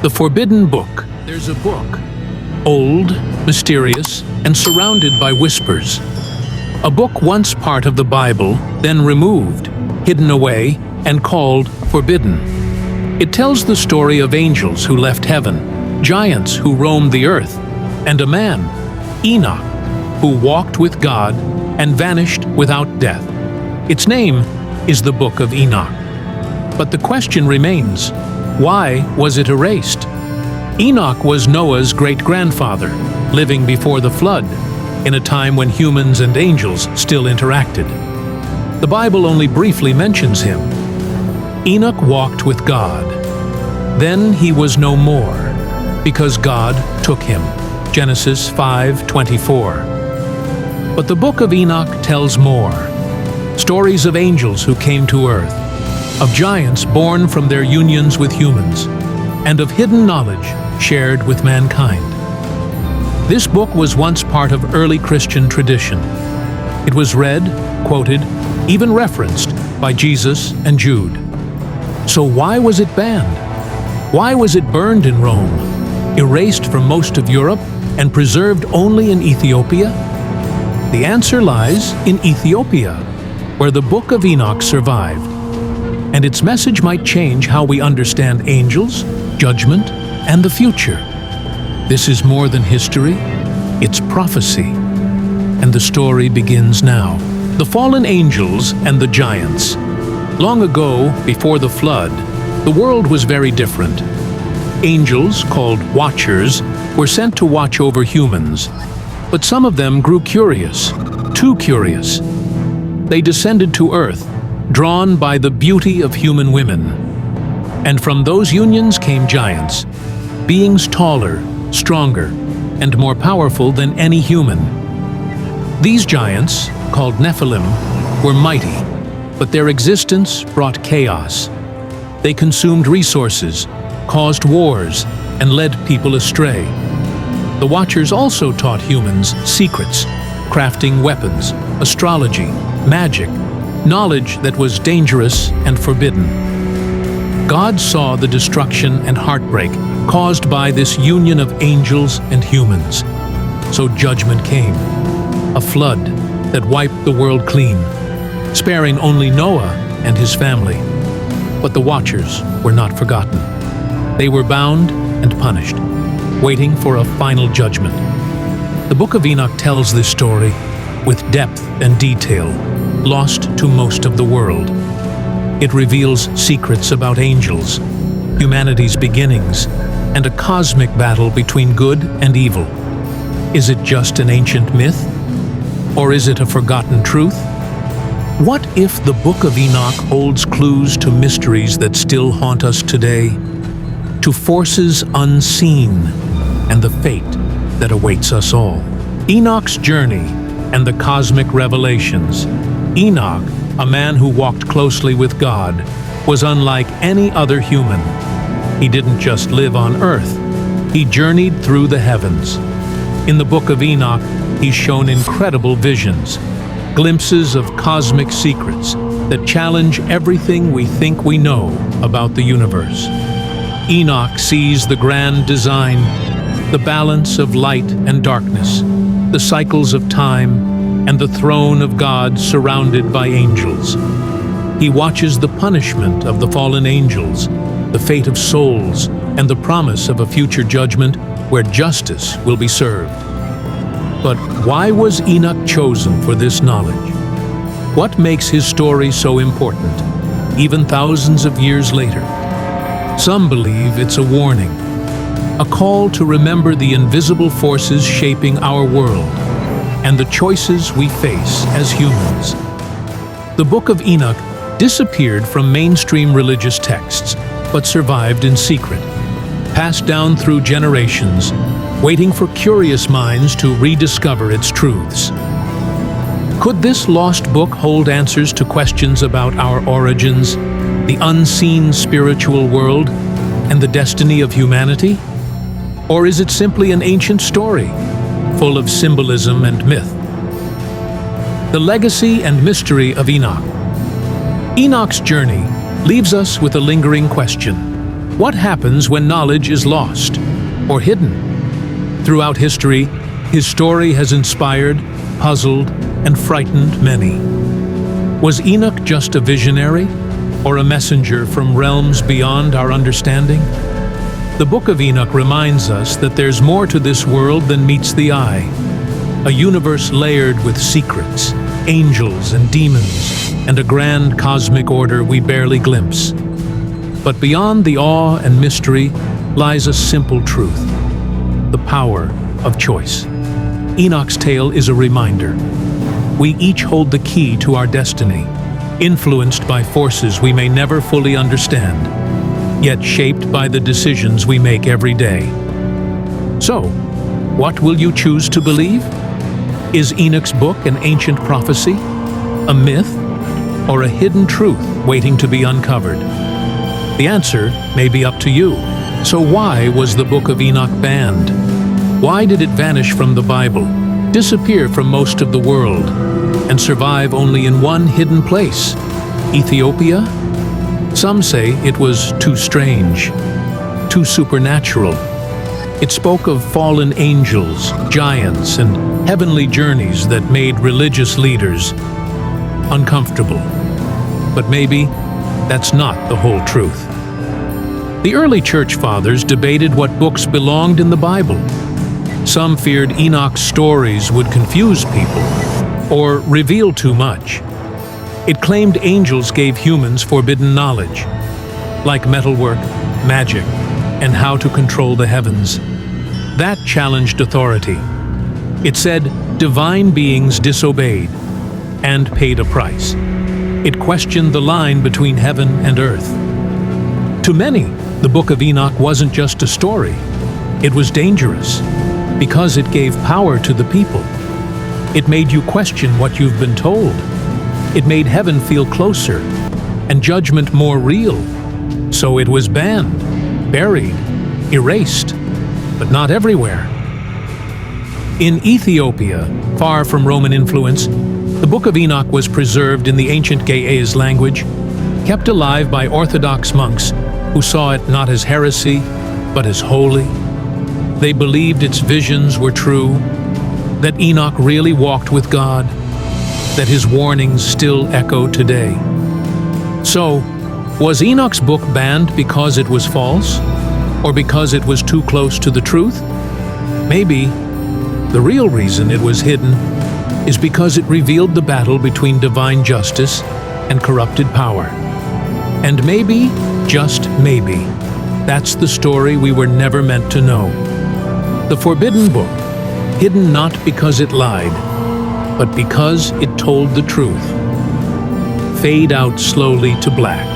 The Forbidden Book. There's a book, old, mysterious, and surrounded by whispers. A book once part of the Bible, then removed, hidden away, and called forbidden. It tells the story of angels who left heaven, giants who roamed the earth, and a man, Enoch, who walked with God and vanished without death. Its name is the Book of Enoch. But the question remains, why was it erased? Enoch was Noah's great-grandfather, living before the flood, in a time when humans and angels still interacted. The Bible only briefly mentions him. Enoch walked with God. Then he was no more, because God took him. Genesis 5:24. But the Book of Enoch tells more. Stories of angels who came to earth, of giants born from their unions with humans, and of hidden knowledge shared with mankind. This book was once part of early Christian tradition. It was read, quoted, even referenced by Jesus and Jude. So why was it banned? Why was it burned in Rome, erased from most of Europe, and preserved only in Ethiopia? The answer lies in Ethiopia, where the Book of Enoch survived. And its message might change how we understand angels, judgment, and the future. This is more than history, it's prophecy. And the story begins now. The fallen angels and the giants. Long ago, before the flood, the world was very different. Angels, called watchers, were sent to watch over humans. But some of them grew curious, too curious. They descended to earth, drawn by the beauty of human women. And from those unions came giants, beings taller, stronger, and more powerful than any human. These giants, called Nephilim, were mighty, but their existence brought chaos. They consumed resources, caused wars, and led people astray. The Watchers also taught humans secrets, crafting weapons, astrology, magic, knowledge that was dangerous and forbidden. God saw the destruction and heartbreak caused by this union of angels and humans. So judgment came, a flood that wiped the world clean, sparing only Noah and his family. But the Watchers were not forgotten. They were bound and punished, waiting for a final judgment. The Book of Enoch tells this story with depth and detail, lost to most of the world. It reveals secrets about angels, humanity's beginnings, and a cosmic battle between good and evil. Is it just an ancient myth? Or is it a forgotten truth? What if the Book of Enoch holds clues to mysteries that still haunt us today, to forces unseen, and the fate that awaits us all? Enoch's journey and the cosmic revelations. Enoch, a man who walked closely with God, was unlike any other human. He didn't just live on earth, he journeyed through the heavens. In the Book of Enoch, he's shown incredible visions, glimpses of cosmic secrets that challenge everything we think we know about the universe. Enoch sees the grand design, the balance of light and darkness, the cycles of time, and the throne of God surrounded by angels. He watches the punishment of the fallen angels, the fate of souls, and the promise of a future judgment where justice will be served. But why was Enoch chosen for this knowledge? What makes his story so important, even thousands of years later? Some believe it's a warning, a call to remember the invisible forces shaping our world and the choices we face as humans. The Book of Enoch disappeared from mainstream religious texts, but survived in secret, passed down through generations, waiting for curious minds to rediscover its truths. Could this lost book hold answers to questions about our origins, the unseen spiritual world, and the destiny of humanity? Or is it simply an ancient story, full of symbolism and myth? The legacy and mystery of Enoch. Enoch's journey leaves us with a lingering question. What happens when knowledge is lost or hidden? Throughout history, his story has inspired, puzzled, and frightened many. Was Enoch just a visionary or a messenger from realms beyond our understanding? The Book of Enoch reminds us that there's more to this world than meets the eye. A universe layered with secrets, angels and demons, and a grand cosmic order we barely glimpse. But beyond the awe and mystery lies a simple truth: the power of choice. Enoch's tale is a reminder. We each hold the key to our destiny, influenced by forces we may never fully understand, yet shaped by the decisions we make every day. So, what will you choose to believe? Is Enoch's book an ancient prophecy, a myth, or a hidden truth waiting to be uncovered? The answer may be up to you. So why was the Book of Enoch banned? Why did it vanish from the Bible, disappear from most of the world, and survive only in one hidden place, Ethiopia? Some say it was too strange, too supernatural. It spoke of fallen angels, giants, and heavenly journeys that made religious leaders uncomfortable. But maybe that's not the whole truth. The early church fathers debated what books belonged in the Bible. Some feared Enoch's stories would confuse people or reveal too much. It claimed angels gave humans forbidden knowledge, like metalwork, magic, and how to control the heavens. That challenged authority. It said divine beings disobeyed and paid a price. It questioned the line between heaven and earth. To many, the Book of Enoch wasn't just a story. It was dangerous because it gave power to the people. It made you question what you've been told. It made heaven feel closer and judgment more real. So it was banned, buried, erased, but not everywhere. In Ethiopia, far from Roman influence, the Book of Enoch was preserved in the ancient Ge'ez language, kept alive by Orthodox monks who saw it not as heresy, but as holy. They believed its visions were true, that Enoch really walked with God, that his warnings still echo today. So, was Enoch's book banned because it was false, or because it was too close to the truth? Maybe the real reason it was hidden is because it revealed the battle between divine justice and corrupted power. And maybe, just maybe, that's the story we were never meant to know. The forbidden book, hidden not because it lied, but because it told the truth. Fade out slowly to black.